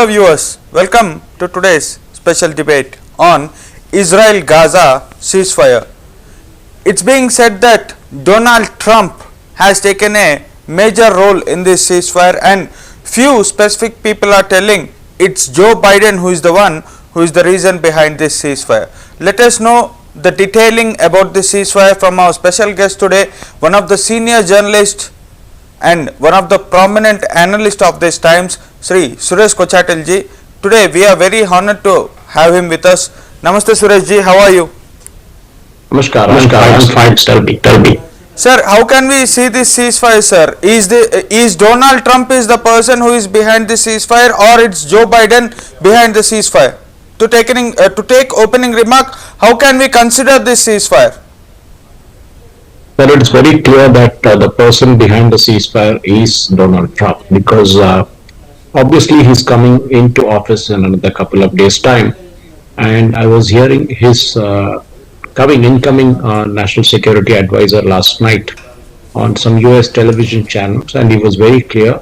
hello viewers, welcome to today's special debate on Israel-Gaza ceasefire. It's being said that Donald Trump has taken a major role in this ceasefire, and few specific people are telling it's Joe Biden who is the one who is the reason behind this ceasefire. Let us know the detailing about this ceasefire from our special guest today, one of the senior journalists and one of the prominent analysts of these times, Sri Suresh Kochatel ji. Today we are very honored to have him with us. Namaste Suresh ji, how are you? Namaskar, I'm fine, tell me. Sir, how can we see this ceasefire, sir? Is Donald Trump is the person who is behind this ceasefire, or it's Joe Biden behind the ceasefire? To take opening remark, how can we consider this ceasefire? Well, it's very clear that the person behind the ceasefire is Donald Trump, because obviously he's coming into office in another couple of days' time, and I was hearing his incoming national security advisor last night on some US television channels, and he was very clear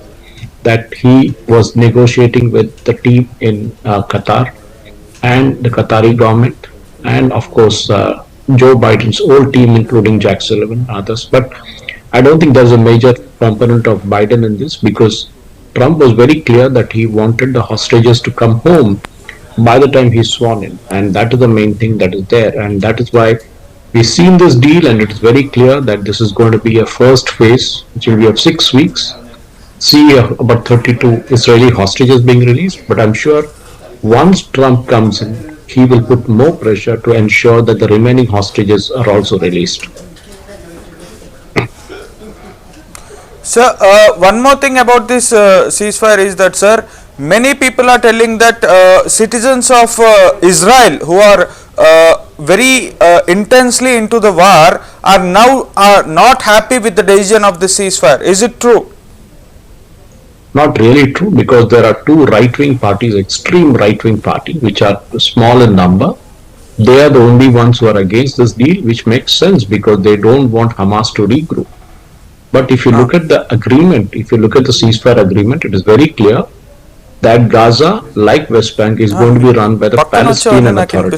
that he was negotiating with the team in Qatar and the Qatari government, and of course Joe Biden's old team, including Jack Sullivan and others. But I don't think there's a major component of Biden in this, because Trump was very clear that he wanted the hostages to come home by the time he's sworn in, and that is the main thing that is there, and that is why we've seen this deal, and it is very clear that this is going to be a first phase, which will be of 6 weeks. See about 32 Israeli hostages being released, but I'm sure once Trump comes in, he will put more pressure to ensure that the remaining hostages are also released. Sir, one more thing about this ceasefire is that, sir, many people are telling that citizens of Israel who are very intensely into the war are not happy with the decision of the ceasefire. Is it true? Not really true, because there are two right-wing parties, extreme right-wing party, which are small in number. They are the only ones who are against this deal, which makes sense because they don't want Hamas to regroup. But if you look at the agreement, if you look at the ceasefire agreement, it is very clear that Gaza, like West Bank, is going to be run by the Palestinian Authority.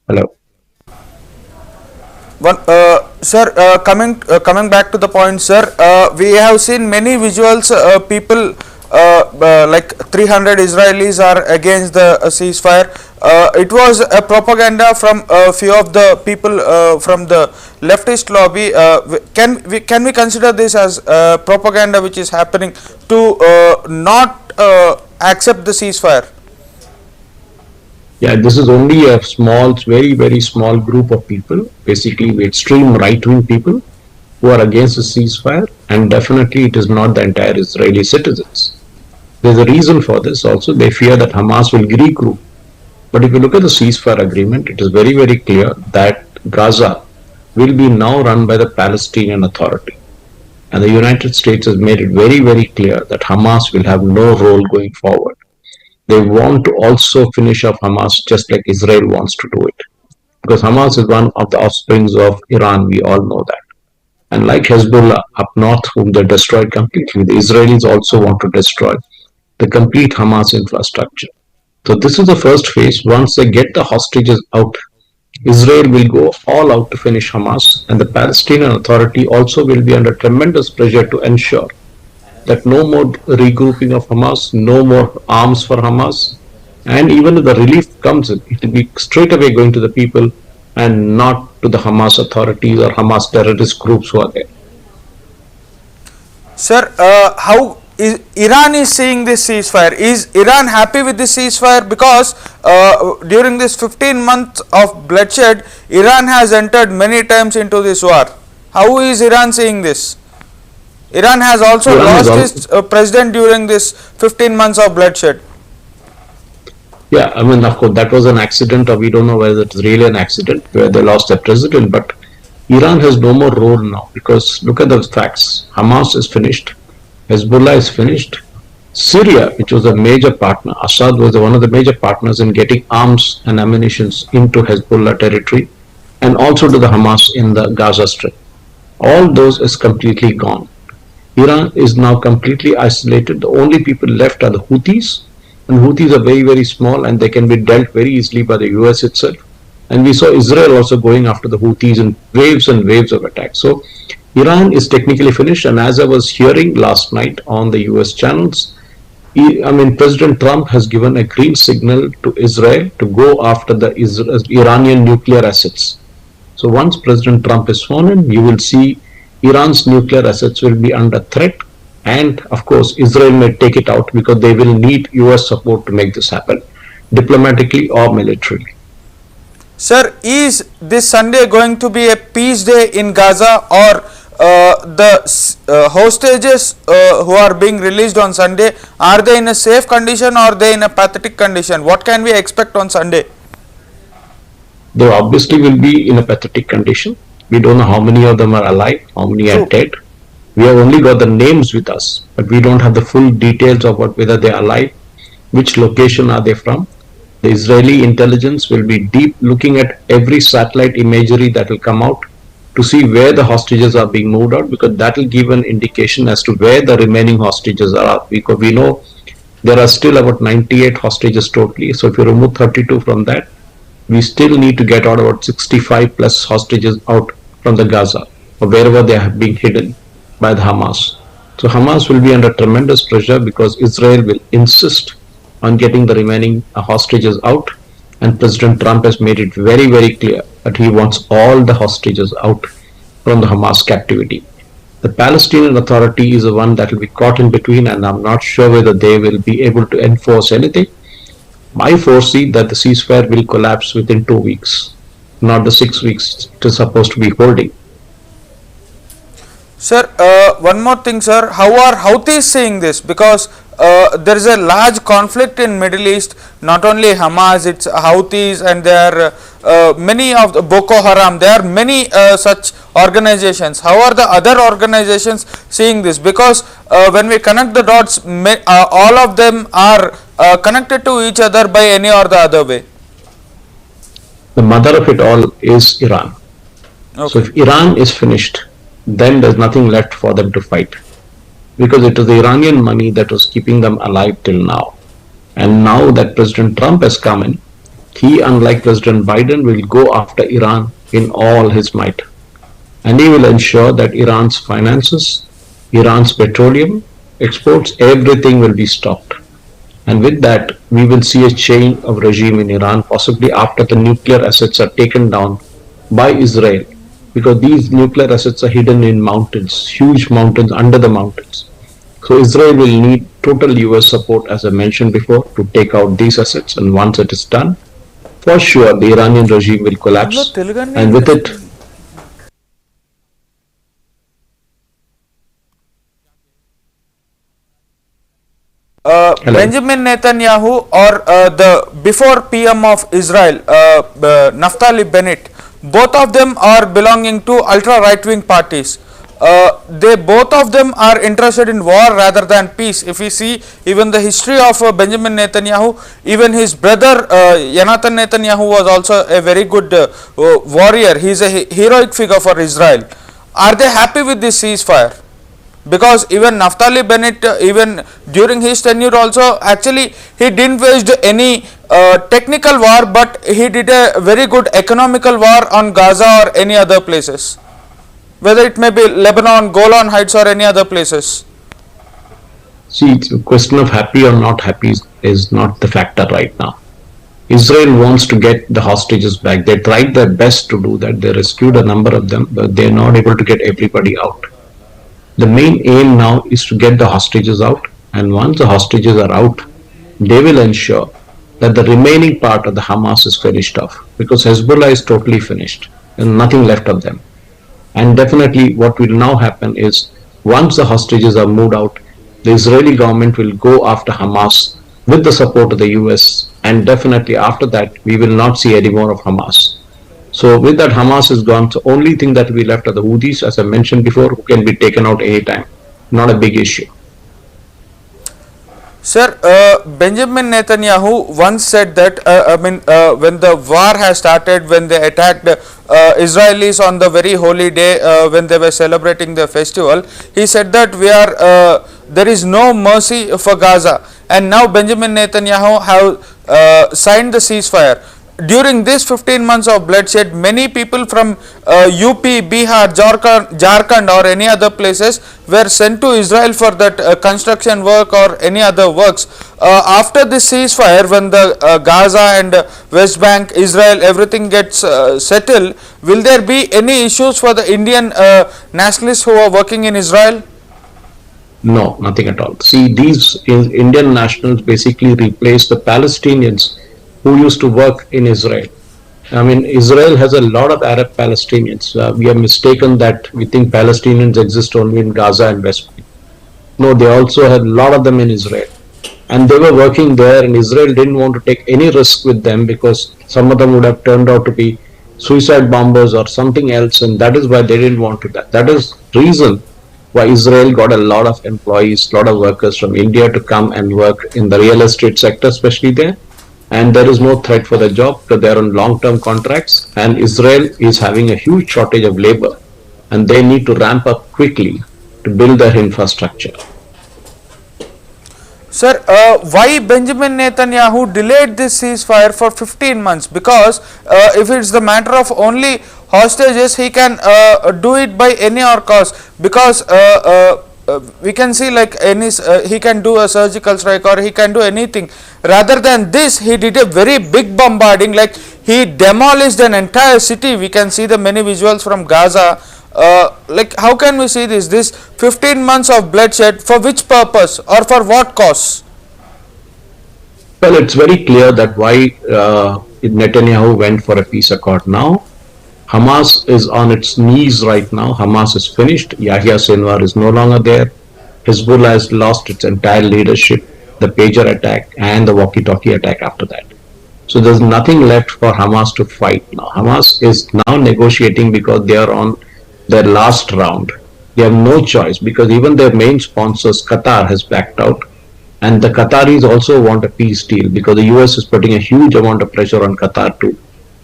Hello. Sir, coming back to the point, sir, we have seen many visuals. People like 300 Israelis are against the ceasefire. It was a propaganda from a few of the people from the leftist lobby. Can we consider this as propaganda which is happening to not accept the ceasefire? Yeah, this is only a small, very, very small group of people, basically extreme right-wing people who are against the ceasefire, and definitely it is not the entire Israeli citizens. There's a reason for this also. They fear that Hamas will regroup. But if you look at the ceasefire agreement, it is very, very clear that Gaza will be now run by the Palestinian Authority. And the United States has made it very, very clear that Hamas will have no role going forward. They want to also finish off Hamas just like Israel wants to do it. Because Hamas is one of the offsprings of Iran, we all know that. And like Hezbollah up north, whom they destroyed completely, the Israelis also want to destroy the complete Hamas infrastructure. So this is the first phase. Once they get the hostages out, Israel will go all out to finish Hamas, and the Palestinian Authority also will be under tremendous pressure to ensure that no more regrouping of Hamas, no more arms for Hamas, and even if the relief comes in, it will be straight away going to the people and not to the Hamas authorities or Hamas terrorist groups who are there. Sir, how Iran is seeing this ceasefire? Is Iran happy with this ceasefire? Because during this 15 months of bloodshed, Iran has entered many times into this war. How is Iran seeing this? Iran has also lost its president during this 15 months of bloodshed. Yeah, I mean, of course, that was an accident, or we don't know whether it's really an accident where they lost their president, but Iran has no more role now, because look at the facts. Hamas is finished. Hezbollah is finished. Syria, which was a major partner, Assad was one of the major partners in getting arms and ammunition into Hezbollah territory, and also to the Hamas in the Gaza Strip. All those is completely gone. Iran is now completely isolated. The only people left are the Houthis, and Houthis are very, very small and they can be dealt very easily by the US itself. And we saw Israel also going after the Houthis in waves and waves of attacks. So Iran is technically finished. And as I was hearing last night on the US channels, President Trump has given a green signal to Israel to go after the Iranian nuclear assets. So once President Trump is sworn in, you will see Iran's nuclear assets will be under threat, and of course Israel may take it out because they will need US support to make this happen, diplomatically or militarily. Sir, is this Sunday going to be a peace day in Gaza, or the hostages who are being released on Sunday, are they in a safe condition or are they in a pathetic condition? What can we expect on Sunday? They obviously will be in a pathetic condition. We don't know how many of them are alive, how many are dead. We have only got the names with us, but we don't have the full details of whether they are alive, which location are they from. The Israeli intelligence will be deep looking at every satellite imagery that will come out to see where the hostages are being moved out, because that will give an indication as to where the remaining hostages are, because we know there are still about 98 hostages totally. So if you remove 32 from that, we still need to get out about 65 plus hostages out from the Gaza or wherever they have been hidden by the Hamas. So Hamas will be under tremendous pressure because Israel will insist on getting the remaining hostages out, and President Trump has made it very, very clear that he wants all the hostages out from the Hamas captivity. The Palestinian Authority is the one that will be caught in between, and I'm not sure whether they will be able to enforce anything. I foresee that the ceasefire will collapse within 2 weeks, not the 6 weeks it is supposed to be holding. Sir, one more thing, sir. How are Houthis seeing this? Because there is a large conflict in Middle East. Not only Hamas, it's Houthis, and there are many of the Boko Haram. There are many such organizations. How are the other organizations seeing this? Because when we connect the dots, all of them are connected to each other by any or the other way. The mother of it all is Iran. Okay. So if Iran is finished, then there's nothing left for them to fight, because it was the Iranian money that was keeping them alive till now. And now that President Trump has come in, he, unlike President Biden, will go after Iran in all his might, and he will ensure that Iran's finances, Iran's petroleum exports, everything will be stopped. And with that, we will see a change of regime in Iran, possibly after the nuclear assets are taken down by Israel, because these nuclear assets are hidden in mountains, huge mountains under the mountains. So Israel will need total US support, as I mentioned before, to take out these assets. And once it is done, for sure the Iranian regime will collapse. And with it, Benjamin Netanyahu, or the before PM of Israel, Naftali Bennett, both of them are belonging to ultra right-wing parties. They both of them are interested in war rather than peace. If we see even the history of Benjamin Netanyahu, even his brother Jonathan Netanyahu was also a very good warrior. He is a heroic figure for Israel. Are they happy with this ceasefire? Because even Naftali Bennett, even during his tenure also, actually he didn't wage any technical war, but he did a very good economical war on Gaza or any other places, whether it may be Lebanon, Golan Heights, or any other places. See, it's a question of happy or not happy is not the factor right now. Israel wants to get the hostages back. They tried their best to do that. They rescued a number of them, but they're not able to get everybody out. The main aim now is to get the hostages out, and once the hostages are out, they will ensure that the remaining part of the Hamas is finished off, because Hezbollah is totally finished and nothing left of them. And definitely what will now happen is, once the hostages are moved out, the Israeli government will go after Hamas with the support of the US, and definitely after that we will not see any more of Hamas. So with that, Hamas is gone. So only thing that will be left are the Houthis, as I mentioned before, who can be taken out anytime. Not a big issue. Sir, Benjamin Netanyahu once said that, when the war has started, when they attacked Israelis on the very holy day, when they were celebrating the festival, he said that there is no mercy for Gaza. And now Benjamin Netanyahu have signed the ceasefire. During this 15 months of bloodshed, many people from UP, Bihar, Jharkhand or any other places were sent to Israel for that construction work or any other works. After this ceasefire, when the Gaza and West Bank, Israel, everything gets settled, will there be any issues for the Indian nationalists who are working in Israel? No, nothing at all. See, these Indian nationals basically replace the Palestinians who used to work in Israel. I mean, Israel has a lot of Arab Palestinians. We are mistaken that we think Palestinians exist only in Gaza and West Bank. No, they also had a lot of them in Israel. And they were working there, and Israel didn't want to take any risk with them because some of them would have turned out to be suicide bombers or something else, and that is why they didn't want to that. That is reason why Israel got a lot of employees, a lot of workers from India to come and work in the real estate sector, especially there. And there is no threat for the job because they are on long-term contracts, and Israel is having a huge shortage of labor, and they need to ramp up quickly to build their infrastructure. Sir, why Benjamin Netanyahu delayed this ceasefire for 15 months? Because if it's the matter of only hostages, he can do it by any or cost. Because we can see like he can do a surgical strike or he can do anything. Rather than this, he did a very big bombarding, like he demolished an entire city. We can see the many visuals from Gaza. Like how can we see this 15 months of bloodshed, for which purpose or for what cause? Well, it's very clear that why Netanyahu went for a peace accord now. Hamas is on its knees right now. Hamas is finished. Yahya Sinwar is no longer there. Hezbollah has lost its entire leadership, the pager attack and the walkie-talkie attack after that. So there's nothing left for Hamas to fight now. Hamas is now negotiating because they are on their last round. They have no choice because even their main sponsors, Qatar, has backed out. And the Qataris also want a peace deal because the US is putting a huge amount of pressure on Qatar to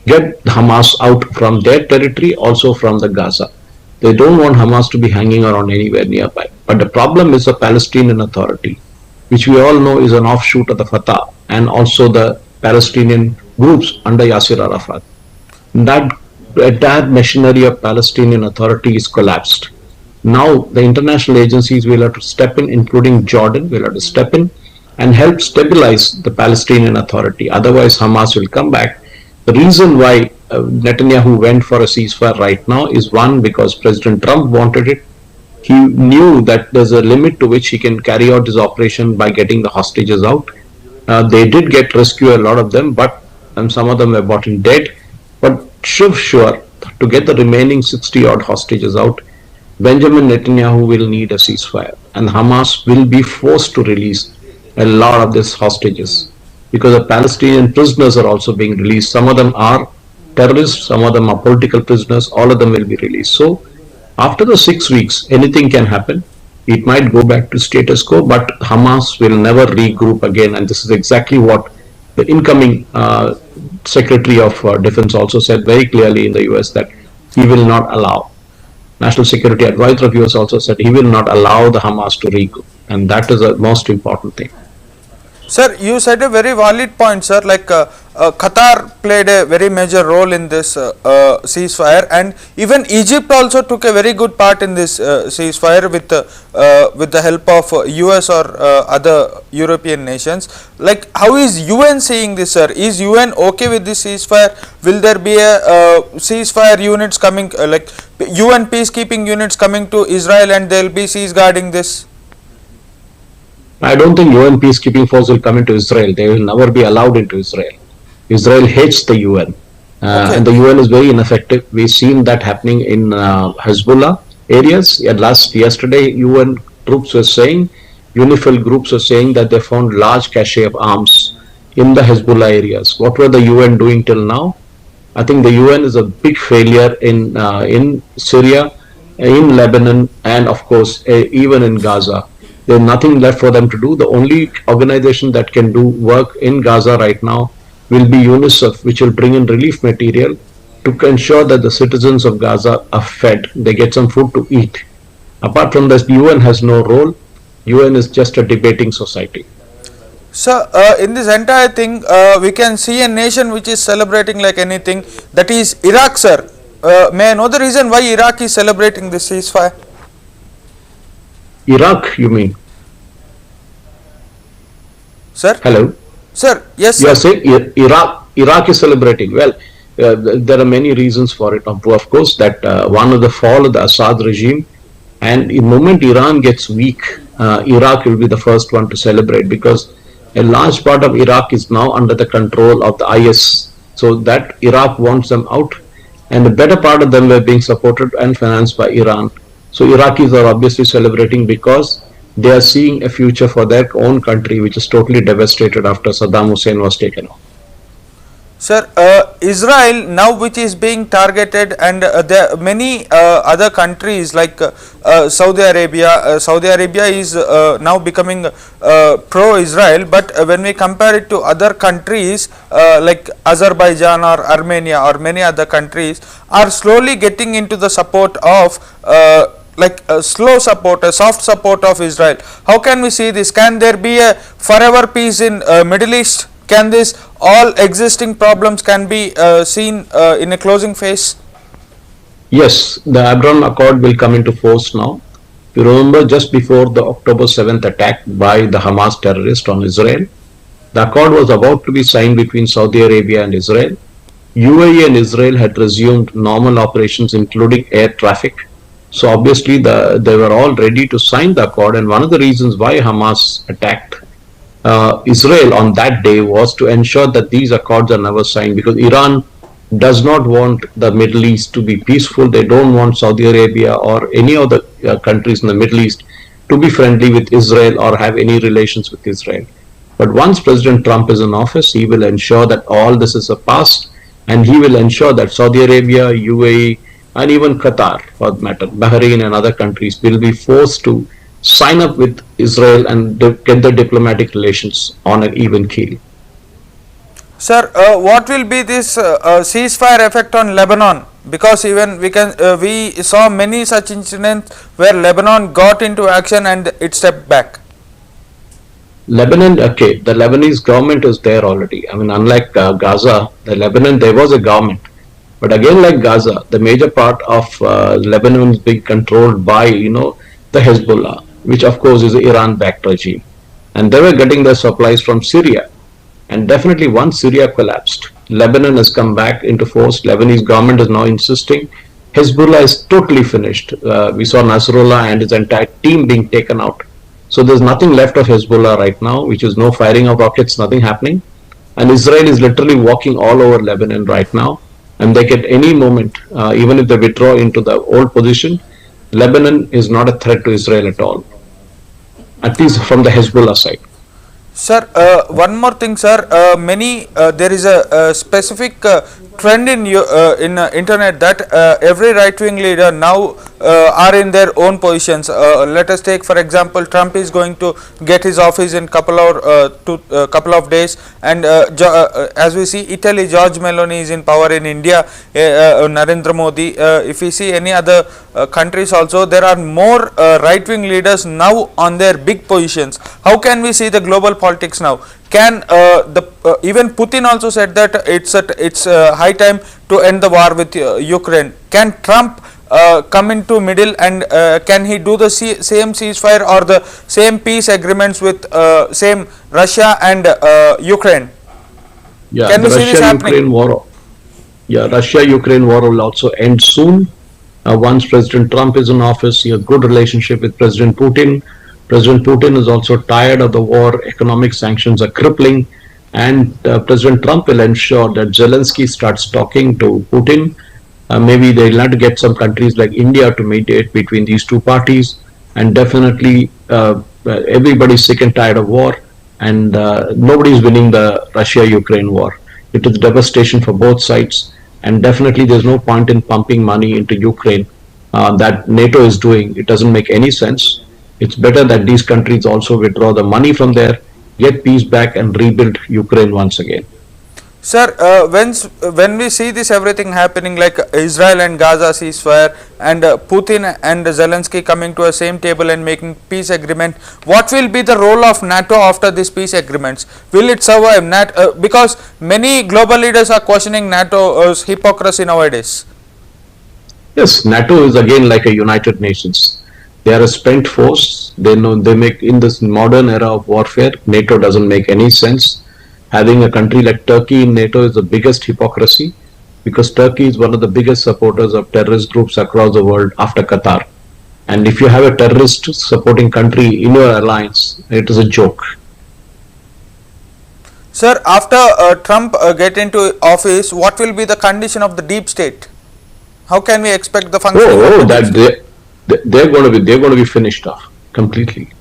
get Hamas out from their territory, also from the Gaza. They don't want Hamas to be hanging around anywhere nearby. But the problem is the Palestinian Authority, which we all know is an offshoot of the Fatah and also the Palestinian groups under Yasser Arafat. That entire machinery of Palestinian Authority is collapsed. Now the international agencies will have to step in, including Jordan, will have to step in and help stabilize the Palestinian Authority. Otherwise, Hamas will come back. The reason why Netanyahu went for a ceasefire right now is one, because President Trump wanted it. He knew that there's a limit to which he can carry out his operation by getting the hostages out. They did rescue a lot of them, but some of them were brought in dead. But sure, to get the remaining 60 odd hostages out, Benjamin Netanyahu will need a ceasefire, and Hamas will be forced to release a lot of these hostages because the Palestinian prisoners are also being released. Some of them are terrorists, some of them are political prisoners, all of them will be released. So after the 6 weeks, anything can happen. It might go back to status quo, but Hamas will never regroup again, and this is exactly what the incoming Secretary of Defense also said very clearly in the US, that he will not allow. National Security Advisor of US also said he will not allow the Hamas to regroup, and that is the most important thing. Sir, you said a very valid point, sir. Like Qatar played a very major role in this ceasefire, and even Egypt also took a very good part in this ceasefire with the help of US or other European nations. Like, how is UN seeing this, sir? Is UN okay with this ceasefire? Will there be a ceasefire units coming, like UN peacekeeping units coming to Israel, and they'll be guarding this? I don't think UN peacekeeping force will come into Israel. They will never be allowed into Israel. Israel hates the UN, and the UN is very ineffective. We've seen that happening in Hezbollah areas. Yesterday, UN troops were saying, UNIFIL groups were saying that they found large cache of arms in the Hezbollah areas. What were the UN doing till now? I think the UN is a big failure in Syria, in Lebanon, and of course even in Gaza. There's nothing left for them to do. The only organization that can do work in Gaza right now will be UNICEF, which will bring in relief material to ensure that the citizens of Gaza are fed. They get some food to eat. Apart from this, the UN has no role. UN is just a debating society. So, in this entire thing, we can see a nation which is celebrating like anything. That is Iraq, sir. May I know the reason why Iraq is celebrating this ceasefire? Iraq, you mean? Sir? Hello? Sir, yes, You sir. are saying Iraq is celebrating. Well, there are many reasons for it. Of course, that one of the fall of the Assad regime, and the moment Iran gets weak, Iraq will be the first one to celebrate, because a large part of Iraq is now under the control of the IS. So that Iraq wants them out, and the better part of them were being supported and financed by Iran. So Iraqis are obviously celebrating because they are seeing a future for their own country, which is totally devastated after Saddam Hussein was taken off. Sir, Israel now which is being targeted, and there are many other countries like Saudi Arabia. Saudi Arabia is now becoming pro-Israel, but when we compare it to other countries like Azerbaijan or Armenia or many other countries are slowly getting into the support of like a slow support, a soft support of Israel. How can we see this? Can there be a forever peace in Middle East? Can this all existing problems can be seen in a closing phase? Yes, the Abraham Accord will come into force now. You remember, just before the October 7th attack by the Hamas terrorists on Israel, the accord was about to be signed between Saudi Arabia and Israel. UAE and Israel had resumed normal operations, including air traffic. So obviously they were all ready to sign the accord, and one of the reasons why Hamas attacked Israel on that day was to ensure that these accords are never signed, because Iran does not want the Middle East to be peaceful. They don't want Saudi Arabia or any of the countries in the Middle East to be friendly with Israel or have any relations with Israel. But once President Trump is in office, he will ensure that all this is a past, and he will ensure that Saudi Arabia, UAE, and even Qatar, for that matter, Bahrain and other countries will be forced to sign up with Israel and get the diplomatic relations on an even keel. Sir, what will be this ceasefire effect on Lebanon? Because even we saw many such incidents where Lebanon got into action and it stepped back. Lebanon, okay, the Lebanese government is there already. I mean, unlike Gaza, Lebanon, there was a government. But again, like Gaza, the major part of Lebanon is being controlled by, the Hezbollah, which of course is an Iran-backed regime. And they were getting their supplies from Syria. And definitely once Syria collapsed, Lebanon has come back into force. Lebanese government is now insisting Hezbollah is totally finished. We saw Nasrallah and his entire team being taken out. So there's nothing left of Hezbollah right now, which is no firing of rockets, nothing happening. And Israel is literally walking all over Lebanon right now. And they get any moment, even if they withdraw into the old position, Lebanon is not a threat to Israel at all, at least from the Hezbollah side. Sir, one more thing, sir. There is a specific trend in internet that every right-wing leader now are in their own positions. Let us take, for example, Trump is going to get his office in couple of days, and as we see, Italy, George Meloni is in power. In India, Narendra Modi. If we see any other countries also, there are more right-wing leaders now on their big positions. How can we see the global politics now? Can even Putin also said that it's high time to end the war with Ukraine. Can Trump come into middle, and can he do the same ceasefire or the same peace agreements with same Russia and Ukraine? Yeah, can the we see this happening? Russia-Ukraine war will also end soon. Once President Trump is in office, he has good relationship with President Putin. President Putin is also tired of the war. Economic sanctions are crippling, and President Trump will ensure that Zelensky starts talking to Putin. Maybe they'll have to get some countries like India to mediate between these two parties, and definitely everybody's sick and tired of war, and nobody's winning the Russia-Ukraine war. It is devastation for both sides, and definitely there's no point in pumping money into Ukraine that NATO is doing. It doesn't make any sense. It's better that these countries also withdraw the money from there, get peace back, and rebuild Ukraine once again. Sir, when we see this everything happening, like Israel and Gaza ceasefire, and Putin and Zelensky coming to a same table and making peace agreement, what will be the role of NATO after these peace agreements? Will it survive? Because many global leaders are questioning NATO's hypocrisy nowadays. Yes, NATO is again like a United Nations. They are a spent force. They know they make in this modern era of warfare. NATO doesn't make any sense. Having a country like Turkey in NATO is the biggest hypocrisy because Turkey is one of the biggest supporters of terrorist groups across the world after Qatar. And if you have a terrorist supporting country in your alliance, it is a joke. Sir, after Trump get into office, what will be the condition of the deep state? How can we expect the functioning of the deep state? They're going to be finished off completely.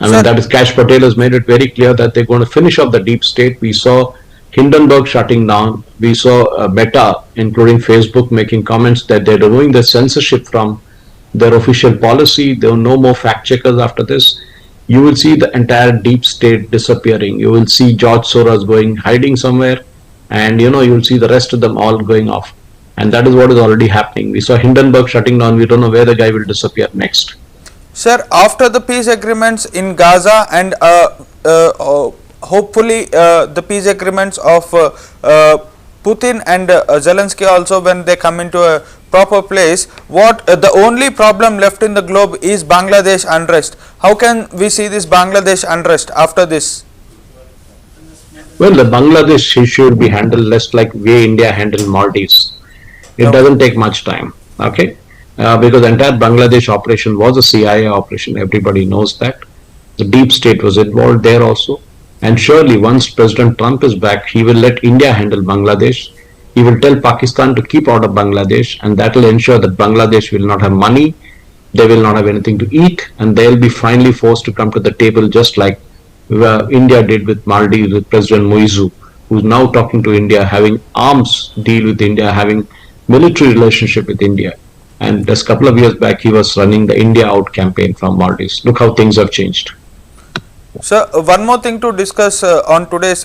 I mean, Sir, that is Kash Patel has made it very clear that they're going to finish off the deep state. We saw Hindenburg shutting down. We saw Meta, including Facebook, making comments that they're removing the censorship from their official policy. There are no more fact checkers after this. You will see the entire deep state disappearing. You will see George Soros hiding somewhere, and you will see the rest of them all going off. And that is what is already happening. We saw Hindenburg shutting down. We don't know where the guy will disappear next. Sir, after the peace agreements in Gaza and hopefully the peace agreements of Putin and Zelensky also, when they come into a proper place, the only problem left in the globe is Bangladesh unrest. How can we see this Bangladesh unrest after this? Well, the Bangladesh issue will be handled less like way India handled Maldives. It Okay. doesn't take much time, okay? Because the entire Bangladesh operation was a CIA operation. Everybody knows that. The deep state was involved there also. And surely once President Trump is back, he will let India handle Bangladesh. He will tell Pakistan to keep out of Bangladesh, and that will ensure that Bangladesh will not have money, they will not have anything to eat, and they will be finally forced to come to the table just like India did with Maldives with President Muizu, who's now talking to India, having arms deal with India, having military relationship with India. And just a couple of years back, he was running the India Out campaign from Maldives. Look how things have changed. Sir, one more thing to discuss on today's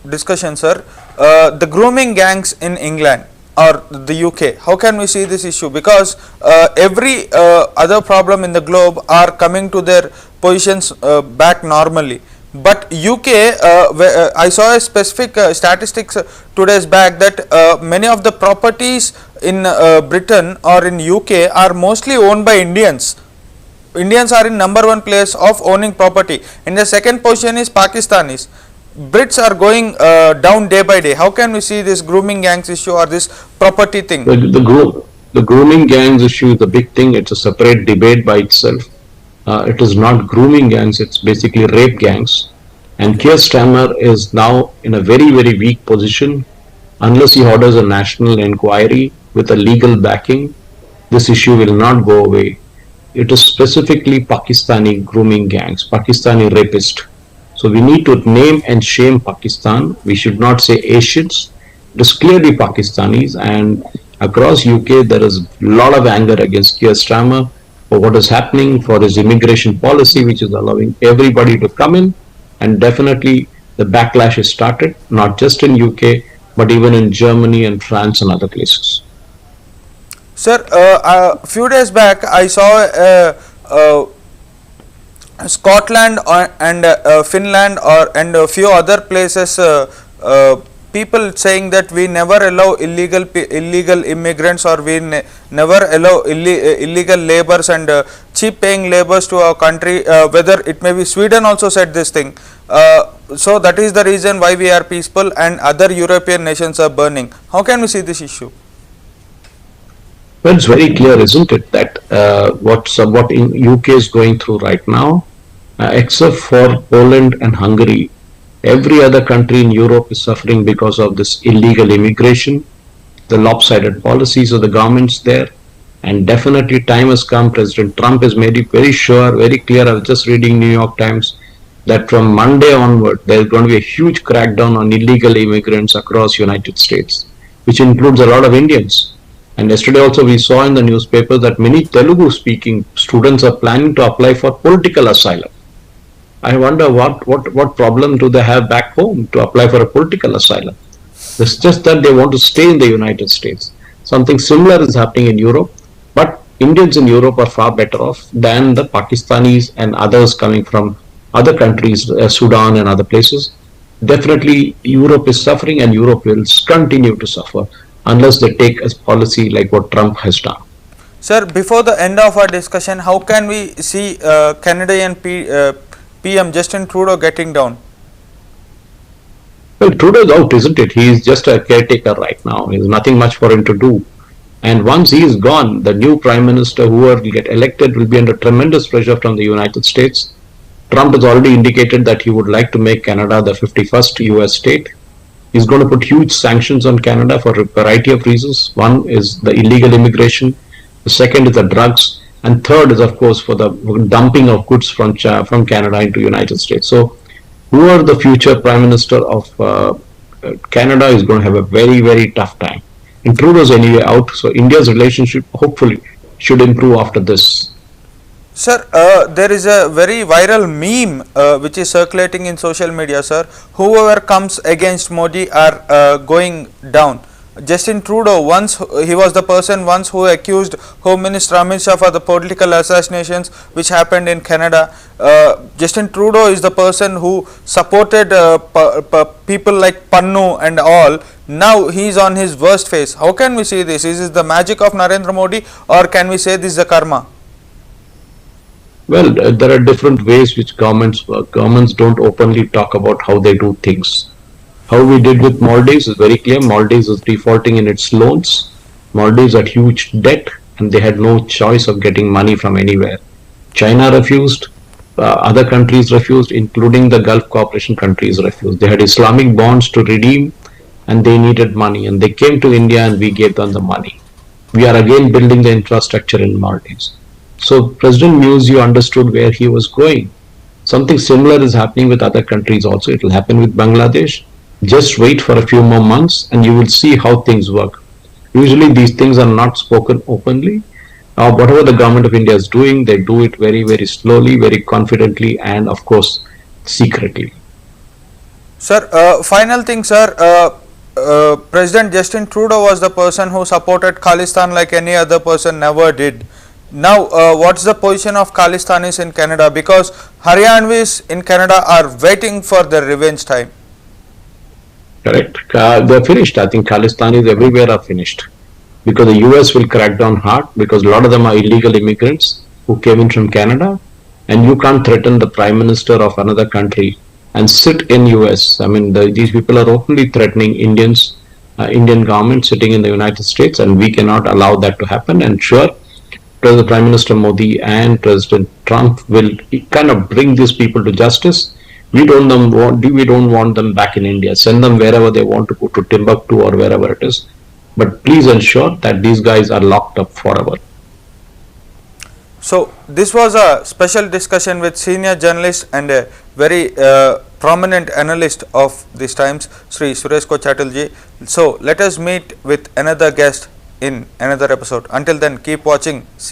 discussion, sir. The grooming gangs in England or the UK. How can we see this issue? Because every other problem in the globe are coming to their positions back normally. But UK, I saw a specific statistics 2 days back that many of the properties in Britain or in UK are mostly owned by Indians. Indians are in #1 place of owning property. In the second position is Pakistanis. Brits are going down day by day. How can we see this grooming gangs issue or this property thing? The grooming gangs issue is a big thing. It's a separate debate by itself. It is not grooming gangs, it's basically rape gangs. And Keir Starmer is now in a very, very weak position. Unless he orders a national inquiry with a legal backing, this issue will not go away. It is specifically Pakistani grooming gangs, Pakistani rapists. So we need to name and shame Pakistan. We should not say Asians. It is clearly Pakistanis, and across UK there is a lot of anger against Keir Starmer for what is happening, for his immigration policy, which is allowing everybody to come in, and definitely the backlash has started, not just in UK, but even in Germany and France and other places. Sir, a few days back I saw Scotland and Finland and a few other places people saying that we never allow illegal immigrants, or we never allow illegal laborers and cheap paying laborers to our country, whether it may be Sweden also said this thing. So that is the reason why we are peaceful and other European nations are burning. How can we see this issue? Well, it's very clear, isn't it, that what in UK is going through right now, except for Poland and Hungary, every other country in Europe is suffering because of this illegal immigration, the lopsided policies of the governments there, and definitely time has come. President Trump has made it very sure, very clear. I was just reading New York Times that from Monday onward, there is going to be a huge crackdown on illegal immigrants across United States, which includes a lot of Indians. And yesterday also we saw in the newspaper that many Telugu speaking students are planning to apply for political asylum. I wonder what problem do they have back home to apply for a political asylum. It's just that they want to stay in the United States. Something similar is happening in Europe, but Indians in Europe are far better off than the Pakistanis and others coming from other countries, Sudan and other places. Definitely, Europe is suffering and Europe will continue to suffer unless they take a policy like what Trump has done. Sir, before the end of our discussion, how can we see Canadian PM Justin Trudeau getting down? Well, Trudeau's out, isn't it? He is just a caretaker right now. There's nothing much for him to do. And once he is gone, the new prime minister, whoever will get elected, will be under tremendous pressure from the United States. Trump has already indicated that he would like to make Canada the 51st US state. He's going to put huge sanctions on Canada for a variety of reasons. One is the illegal immigration. The second is the drugs. And third is, of course, for the dumping of goods from Canada into United States. So whoever the future prime minister of Canada is going to have a very, very tough time. And Trudeau's anyway out, so India's relationship hopefully should improve after this. Sir, there is a very viral meme which is circulating in social media, sir. Whoever comes against Modi are going down. Justin Trudeau, once he was the person once who accused Home Minister Amit Shah for the political assassinations which happened in Canada. Justin Trudeau is the person who supported people like Pannu and all. Now he is on his worst phase. How can we see this? Is this the magic of Narendra Modi, or can we say this is the karma? Well, there are different ways which governments work. Governments don't openly talk about how they do things. How we did with Maldives is very clear. Maldives is defaulting in its loans. Maldives had huge debt and they had no choice of getting money from anywhere. China refused, other countries refused, including the Gulf Cooperation countries refused. They had Islamic bonds to redeem and they needed money, and they came to India and we gave them the money. We are again building the infrastructure in Maldives. So President Musi understood where he was going. Something similar is happening with other countries also. It will happen with Bangladesh. Just wait for a few more months and you will see how things work. Usually these things are not spoken openly. Whatever the government of India is doing, they do it very, very slowly, very confidently, and of course, secretly. Sir, final thing, sir. President Justin Trudeau was the person who supported Khalistan like any other person never did. Now, what's the position of Khalistanis in Canada? Because Haryanvis in Canada are waiting for their revenge time. Correct. They're finished. I think Khalistanis everywhere are finished. Because the US will crack down hard, because a lot of them are illegal immigrants who came in from Canada, and you can't threaten the prime minister of another country and sit in US. I mean, these people are openly threatening Indians, Indian government sitting in the United States, and we cannot allow that to happen. And sure, President Prime Minister Modi and President Trump will kind of bring these people to justice. We don't want them back in India. Send them wherever they want to go, to Timbuktu or wherever it is. But please ensure that these guys are locked up forever. So this was a special discussion with senior journalist and a very prominent analyst of these times, Sri Suresh Chatterjee. So let us meet with another guest in another episode. Until then, keep watching